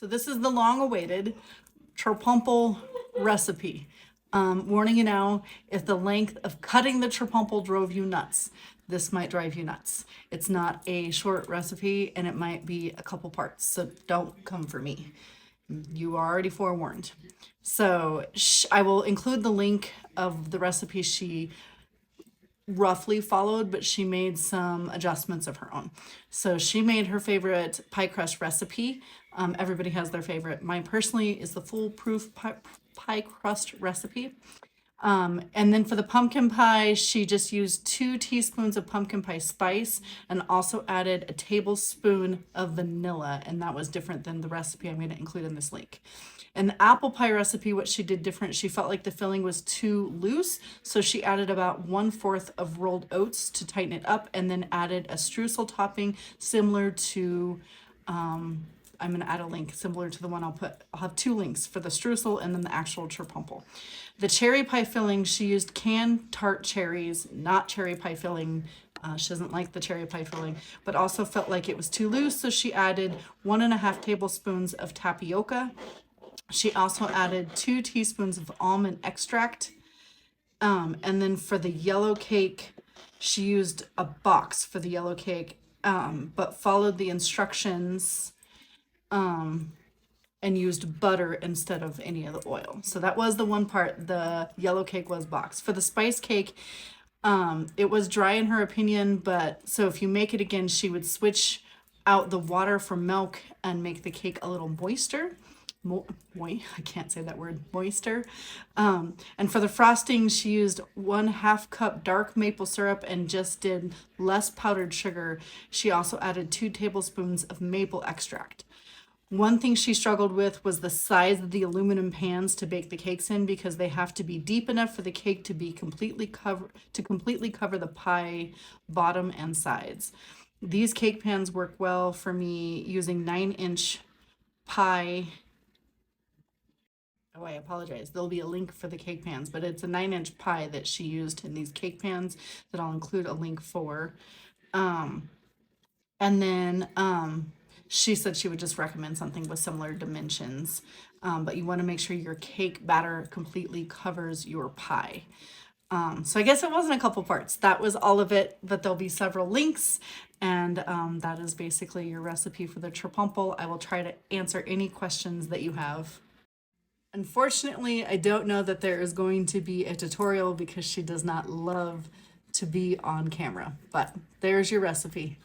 So this is the long-awaited Tripumple recipe. Warning you now, if the length of cutting the Tripumple drove you nuts, this might drive you nuts. It's not a short recipe and it might be a couple parts, so don't come for me. You are already forewarned. So I will include the link of the recipe she roughly followed, but she made some adjustments of her own. So she made her favorite pie crust recipe. Everybody has their favorite. Mine personally is the foolproof pie crust recipe. And then for the pumpkin pie, she just used 2 teaspoons of pumpkin pie spice and also added a tablespoon of vanilla. And that was different than the recipe I'm going to include in this link. And the apple pie recipe, what she did different, she felt like the filling was too loose. So she added about 1/4 of rolled oats to tighten it up and then added a streusel topping similar to, I'm going to add a link similar to the one I'll have 2 links for the streusel and then the actual Tripumple. The cherry pie filling, she used canned tart cherries, not cherry pie filling. She doesn't like the cherry pie filling, but also felt like it was too loose. So she added 1.5 tablespoons of tapioca. She also added 2 teaspoons of almond extract. And then for the yellow cake, she used a box for the yellow cake, but followed the instructions and used butter instead of any of the oil. So that was the one part. The yellow cake was boxed. For the spice cake, it was dry in her opinion, but so if you make it again, she would switch out the water for milk and make the cake a little moister. I can't say that word, moister. And for the frosting, she used 1/2 cup dark maple syrup and just did less powdered sugar. She also added 2 tablespoons of maple extract. One thing she struggled with was the size of the aluminum pans to bake the cakes in because they have to be deep enough for the cake to be completely cover the pie bottom and sides. These cake pans work well for me using 9-inch pie. Oh, I apologize. There'll be a link for the cake pans, but it's a 9-inch pie that she used in these cake pans that I'll include a link for. And then she said she would just recommend something with similar dimensions, but you want to make sure your cake batter completely covers your pie. So I guess it wasn't a couple parts. That was all of it, but there'll be several links, and that is basically your recipe for the Tripumple. I will try to answer any questions that you have. Unfortunately, I don't know that there is going to be a tutorial because she does not love to be on camera, but there's your recipe.